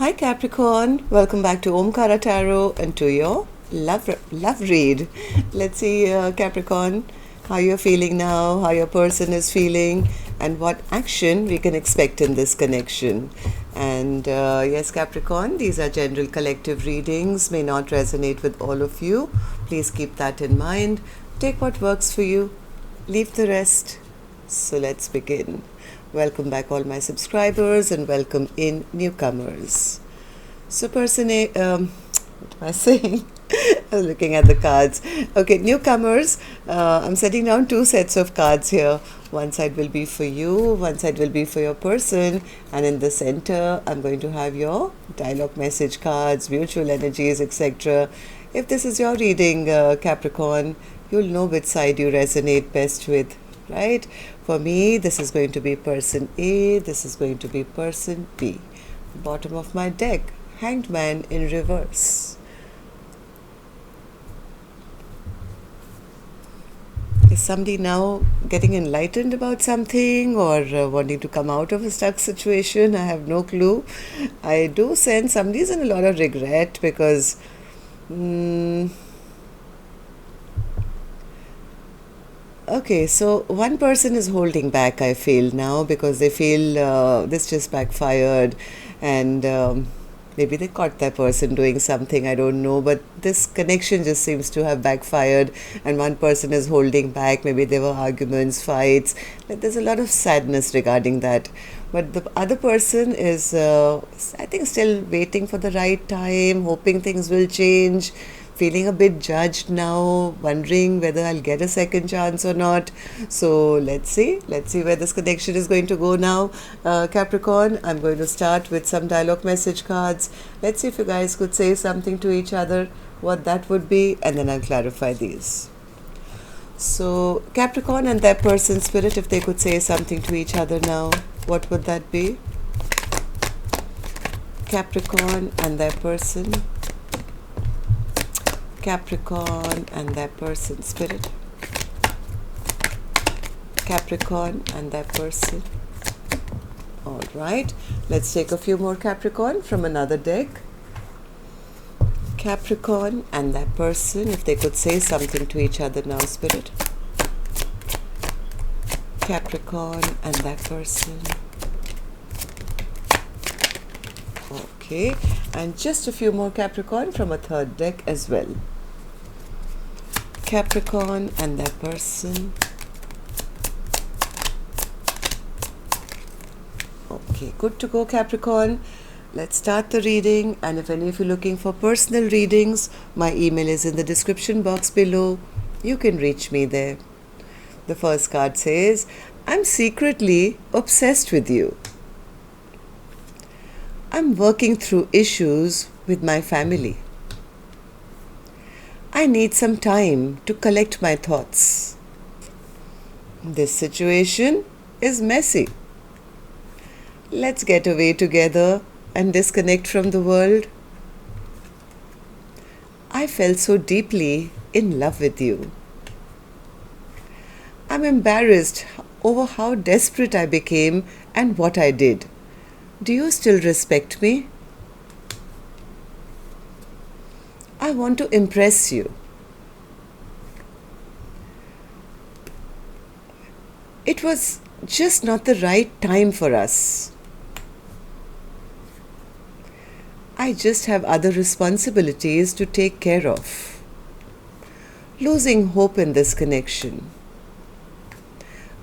Hi Capricorn, welcome back to Omkaratarot and to your love read. Let's see Capricorn, how you're feeling now, how your person is feeling, and what action we can expect in this connection. And yes Capricorn, these are general collective readings, may not resonate with all of you. Please keep that in mind. Take what works for you, leave the rest. So let's begin. Welcome back all my subscribers and welcome in newcomers. So person A, what am I saying? I was looking at the cards. Okay, newcomers, I'm setting down two sets of cards here. One side will be for you, one side will be for your person, and in the center I'm going to have your dialogue message cards, mutual energies, etc. If this is your reading, Capricorn, you'll know which side you resonate best with, right? For me, this is going to be person A, this is going to be person B. Bottom of my deck, Hanged Man in reverse. Is somebody now getting enlightened about something or wanting to come out of a stuck situation? I have no clue. I do sense somebody's in a lot of regret because okay, so one person is holding back, I feel now, because they feel this just backfired and maybe they caught that person doing something, I don't know, but this connection just seems to have backfired and one person is holding back. Maybe there were arguments, fights, but there's a lot of sadness regarding that. But the other person is, I think, still waiting for the right time, hoping things will change, feeling a bit judged now, wondering whether I'll get a second chance or not. So let's see where this connection is going to go now. Capricorn, I'm going to start with some dialogue message cards. Let's see if you guys could say something to each other, what that would be, and then I'll clarify these. So Capricorn and their person spirit, if they could say something to each other now, what would that be? Capricorn and their person. Capricorn and their person spirit. Capricorn and their person. All right, let's take a few more Capricorn from another deck. Capricorn and their person, if they could say something to each other now, spirit. Capricorn and their person. Okay, and just a few more Capricorn from a third deck as well. Capricorn and their person. Okay, good to go Capricorn. Let's start the reading, and if any of you are looking for personal readings, my email is in the description box below. You can reach me there. The first card says, I'm secretly obsessed with you. I'm working through issues with my family. I need some time to collect my thoughts. This situation is messy. Let's get away together and disconnect from the world. I fell so deeply in love with you. I'm embarrassed over how desperate I became and what I did. Do you still respect me? I want to impress you. It was just not the right time for us. I just have other responsibilities to take care of. Losing hope in this connection.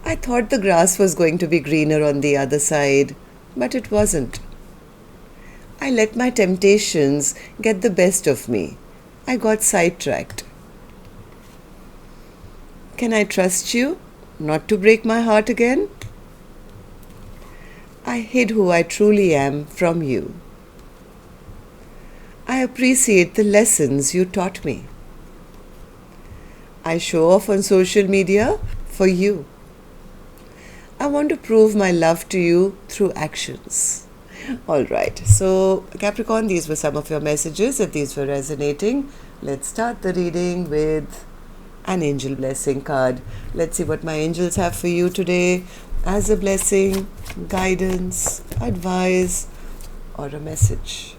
I thought the grass was going to be greener on the other side, but it wasn't. I let my temptations get the best of me. I got sidetracked. Can I trust you not to break my heart again? I hid who I truly am from you. I appreciate the lessons you taught me. I show off on social media for you. I want to prove my love to you through actions. All right, so Capricorn, these were some of your messages. If these were resonating, let's start the reading with an angel blessing card. Let's see what my angels have for you today as a blessing, guidance, advice, or a message?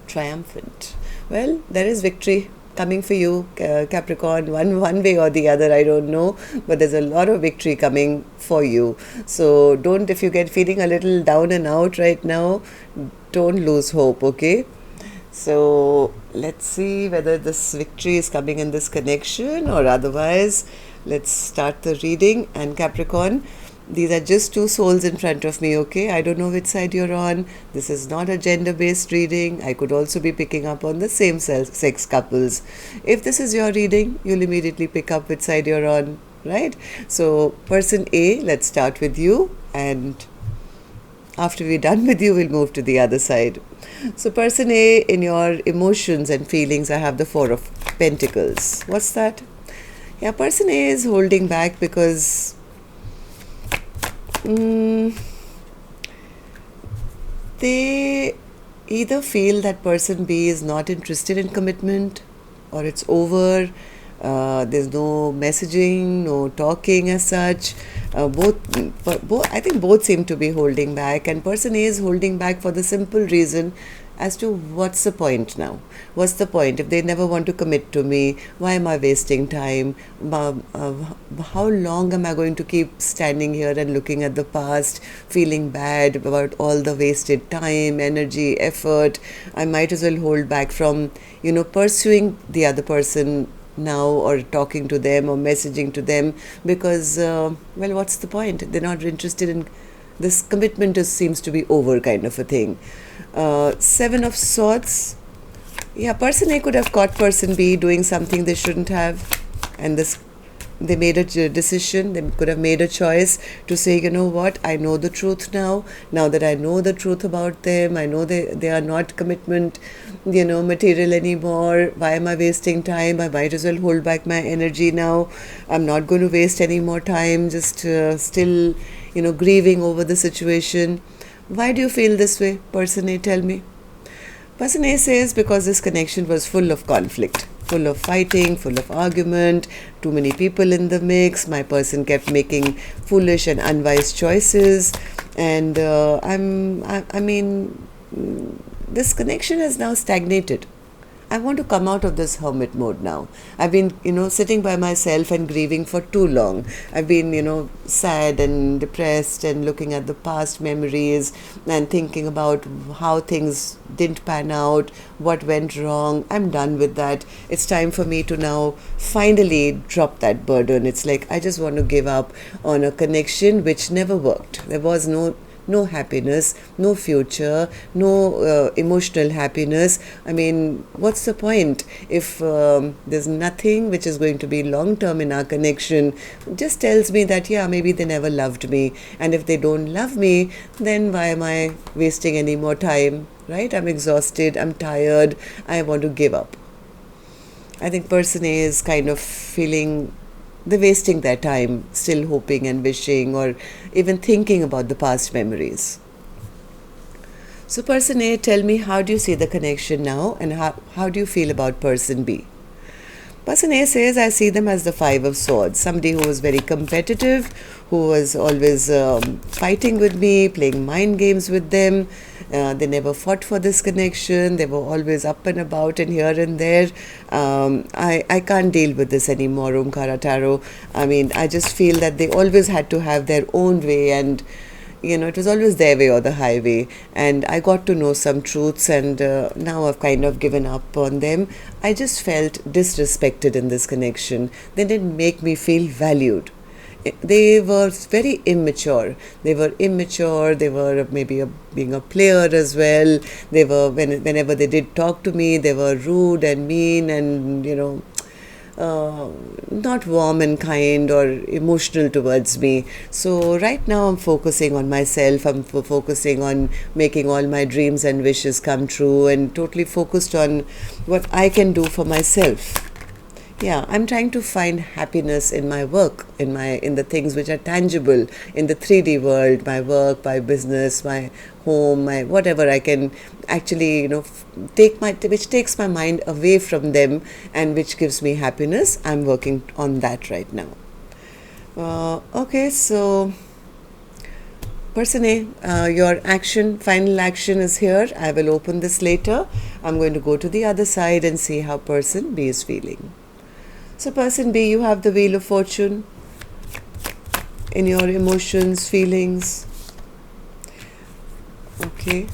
Triumphant. Well, there is victory coming for you, Capricorn, one way or the other, I don't know, but there's a lot of victory coming for you. So don't, if you get feeling a little down and out right now, don't lose hope, okay? So let's see whether this victory is coming in this connection or otherwise. Let's start the reading. And Capricorn, these are just two souls in front of me, okay? I don't know which side you're on. This is not a gender-based reading. I could also be picking up on the same sex couples. If this is your reading, you'll immediately pick up which side you're on, right? So person A, let's start with you, and after we're done with you, we'll move to the other side. So person A, in your emotions and feelings, I have the Four of Pentacles. What's that? Yeah, person A is holding back because they either feel that person B is not interested in commitment, or it's over. There's no messaging, no talking as such. I think both seem to be holding back, and person A is holding back for the simple reason as to what's the point now? What's the point? If they never want to commit to me, why am I wasting time? How long am I going to keep standing here and looking at the past, feeling bad about all the wasted time, energy, effort? I might as well hold back from, pursuing the other person now, or talking to them or messaging to them, because, what's the point? They're not interested in this. Commitment seems to be over, kind of a thing. Seven of Swords. Yeah, person A could have caught person B doing something they shouldn't have, and they made a decision. They could have made a choice to say, you know what, I know the truth now. Now that I know the truth about them, I know they are not commitment, material anymore. Why am I wasting time? I might as well hold back my energy now. I'm not going to waste any more time just still, grieving over the situation. Why do you feel this way, person A? Tell me. Person A says because this connection was full of conflict, full of fighting, full of argument, too many people in the mix. My person kept making foolish and unwise choices, and this connection has now stagnated. I want to come out of this hermit mode now. I've been, sitting by myself and grieving for too long. I've been, sad and depressed and looking at the past memories and thinking about how things didn't pan out, what went wrong. I'm done with that. It's time for me to now finally drop that burden. It's like I just want to give up on a connection which never worked. There was no happiness, no future, no emotional happiness. I mean, what's the point if there's nothing which is going to be long-term in our connection? It just tells me that, yeah, maybe they never loved me. And if they don't love me, then why am I wasting any more time, right? I'm exhausted, I'm tired, I want to give up. I think person A is kind of feeling they're wasting their time still hoping and wishing or even thinking about the past memories. So person A, tell me, how do you see the connection now, and how do you feel about person B? Person A says, I see them as the Five of Swords, somebody who was very competitive, who was always fighting with me, playing mind games with them. They never fought for this connection. They were always up and about and here and there. I can't deal with this anymore, Omkaratarot. I mean, I just feel that they always had to have their own way, and it was always their way or the highway. And I got to know some truths, and now I've kind of given up on them. I just felt disrespected in this connection. They didn't make me feel valued. They were very immature. They were maybe being a player as well. They were, whenever they did talk to me, they were rude and mean and, not warm and kind or emotional towards me. So right now I'm focusing on myself. I'm focusing on making all my dreams and wishes come true, and totally focused on what I can do for myself. Yeah, I'm trying to find happiness in my work, in the things which are tangible in the 3D world, my work, my business, my home, my whatever I can actually, which takes my mind away from them and which gives me happiness. I'm working on that right now. Okay, so Person A, your final action is here. I will open this later. I'm going to go to the other side and see how person B is feeling. So person B, you have the Wheel of Fortune in your emotions, feelings. Okay.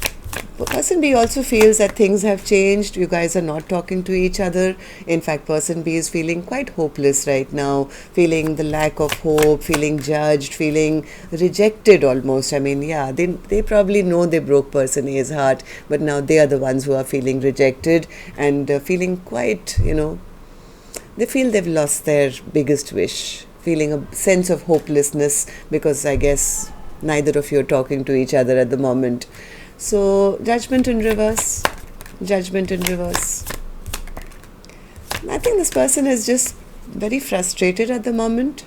Person B also feels that things have changed. You guys are not talking to each other. In fact, person B is feeling quite hopeless right now, feeling the lack of hope, feeling judged, feeling rejected almost. I mean, yeah, they probably know they broke person A's heart, but now they are the ones who are feeling rejected and feeling quite, they feel they've lost their biggest wish, feeling a sense of hopelessness because I guess neither of you are talking to each other at the moment. So, Judgment in reverse. Judgment in reverse. I think this person is just very frustrated at the moment.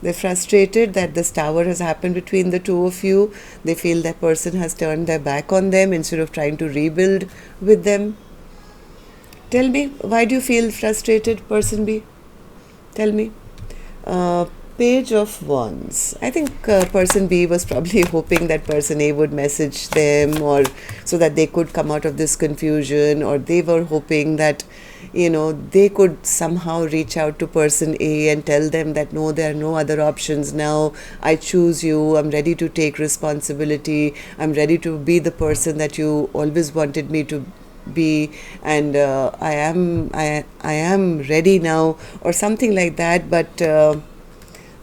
They're frustrated that this tower has happened between the two of you. They feel that person has turned their back on them instead of trying to rebuild with them. Tell me, why do you feel frustrated, person B? Tell me. Page of Wands. I think person B was probably hoping that person A would message them, or so that they could come out of this confusion, or they were hoping that they could somehow reach out to person A and tell them that no, there are no other options now. I choose you. I'm ready to take responsibility. I'm ready to be the person that you always wanted me to be, and I am ready now, or something like that.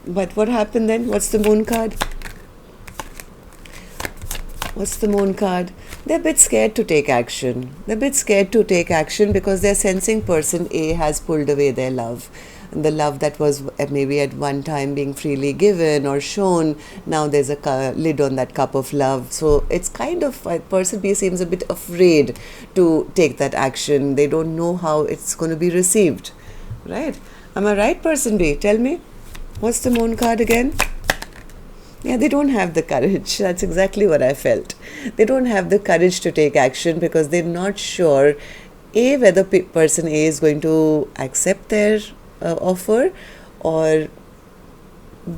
But what happened then? What's the Moon card? What's the Moon card? They're a bit scared to take action. They're a bit scared to take action because they're sensing person A has pulled away their love. And the love that was maybe at one time being freely given or shown, now there's a lid on that cup of love. So it's kind of, person B seems a bit afraid to take that action. They don't know how it's going to be received. Right? Am I right, person B? Tell me. What's the Moon card again? Yeah, they don't have the courage. That's exactly what I felt. They don't have the courage to take action because they're not sure, A, whether person A is going to accept their offer, or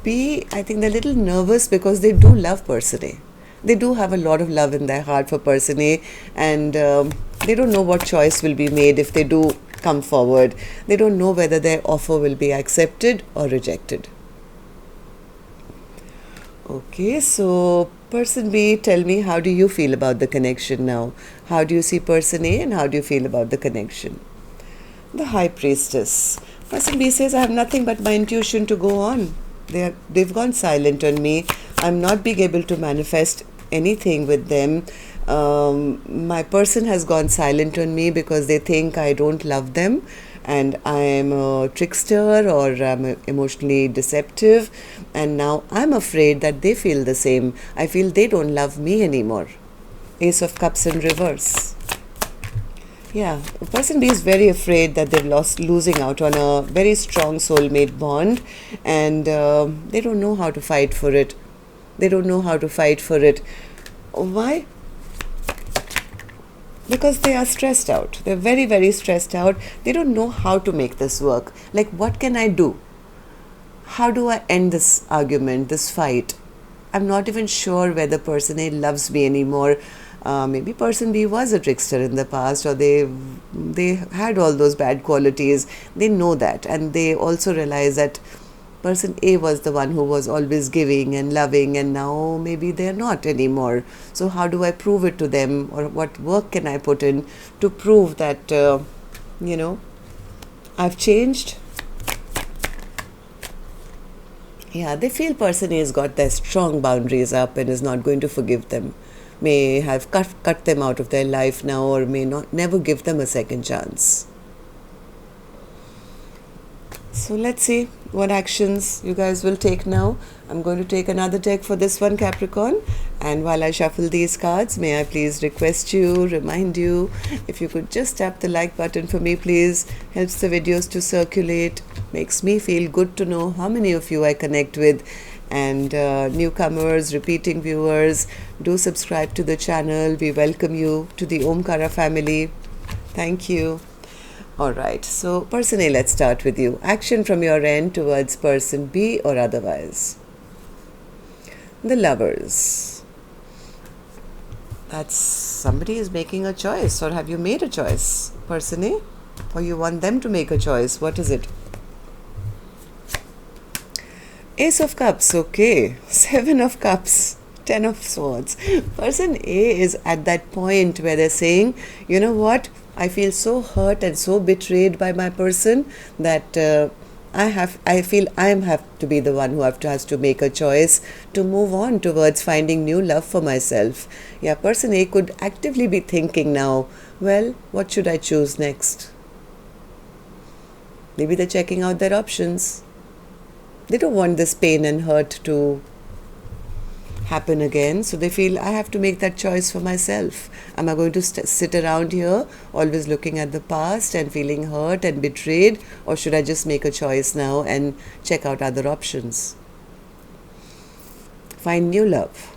B, I think they're a little nervous because they do love person A. They do have a lot of love in their heart for person A, and they don't know what choice will be made if they do come forward. They don't know whether their offer will be accepted or rejected. Okay, so person B, tell me, how do you feel about the connection now? How do you see person A and how do you feel about the connection? The High Priestess. Person B says, I have nothing but my intuition to go on. They've gone silent on me. I'm not being able to manifest anything with them. My person has gone silent on me because they think I don't love them and I'm a trickster or I'm emotionally deceptive, and now I'm afraid that they feel the same. I feel they don't love me anymore. Ace of Cups in reverse. Yeah, person B is very afraid that they're losing out on a very strong soulmate bond, and they don't know how to fight for it. They don't know how to fight for it. Why? Because they are stressed out. They're very, very stressed out. They don't know how to make this work. Like, what can I do? How do I end this argument, this fight? I'm not even sure whether person A loves me anymore. Maybe person B was a trickster in the past, or they had all those bad qualities. They know that, and they also realize that person A was the one who was always giving and loving, and now maybe they're not anymore. So how do I prove it to them, or what work can I put in to prove that, I've changed? Yeah, they feel person A has got their strong boundaries up and is not going to forgive them. May have cut them out of their life now, or may never give them a second chance. So let's see what actions you guys will take now. I'm going to take another deck for this one, Capricorn. And while I shuffle these cards, may I please remind you, if you could just tap the like button for me, please. Helps the videos to circulate. Makes me feel good to know how many of you I connect with. And newcomers, repeating viewers, do subscribe to the channel. We welcome you to the Omkara family. Thank you. Alright, so person A, let's start with you. Action from your end towards person B or otherwise. The Lovers. That's somebody is making a choice, or have you made a choice, person A? Or you want them to make a choice? What is it? Ace of Cups, okay. 7 of Cups, 10 of Swords. Person A is at that point where they're saying, you know what, I feel so hurt and so betrayed by my person that I feel I have to be the one who has to make a choice to move on towards finding new love for myself. Yeah, person A could actively be thinking now, well, what should I choose next? Maybe they're checking out their options. They don't want this pain and hurt to happen again, so they feel I have to make that choice for myself. Am I going to sit around here always looking at the past and feeling hurt and betrayed, or should I just make a choice now and check out other options? Find new love.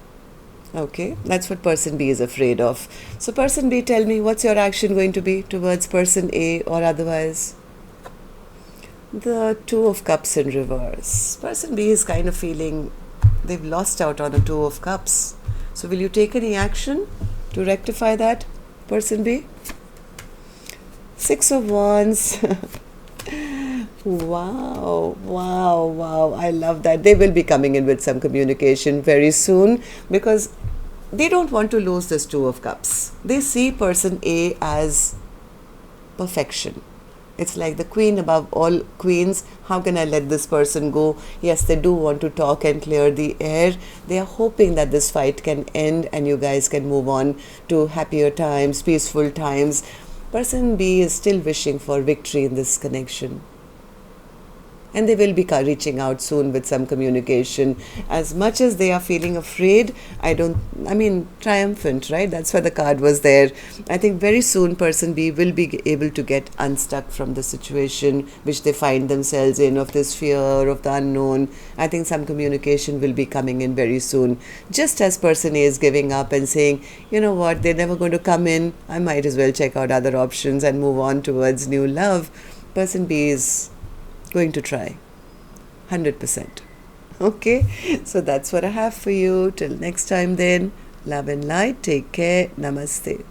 Okay, that's what person B is afraid of. So person B, tell me, what's your action going to be towards person A or otherwise? The 2 of Cups in reverse. Person B is kind of feeling they've lost out on a 2 of Cups. So will you take any action to rectify that, person B? 6 of Wands. Wow. I love that. They will be coming in with some communication very soon because they don't want to lose this 2 of Cups. They see person A as perfection. It's like the queen above all queens. How can I let this person go? Yes, they do want to talk and clear the air. They are hoping that this fight can end and you guys can move on to happier times, peaceful times. Person B is still wishing for victory in this connection. And they will be reaching out soon with some communication. As much as they are feeling afraid, triumphant, right? That's why the card was there. I think very soon person B will be able to get unstuck from the situation which they find themselves in, of this fear of the unknown. I think some communication will be coming in very soon. Just as person A is giving up and saying, you know what, they're never going to come in, I might as well check out other options and move on towards new love. Person B is going to try 100%. Okay, so that's what I have for you. Till next time then, love and light. Take care. Namaste.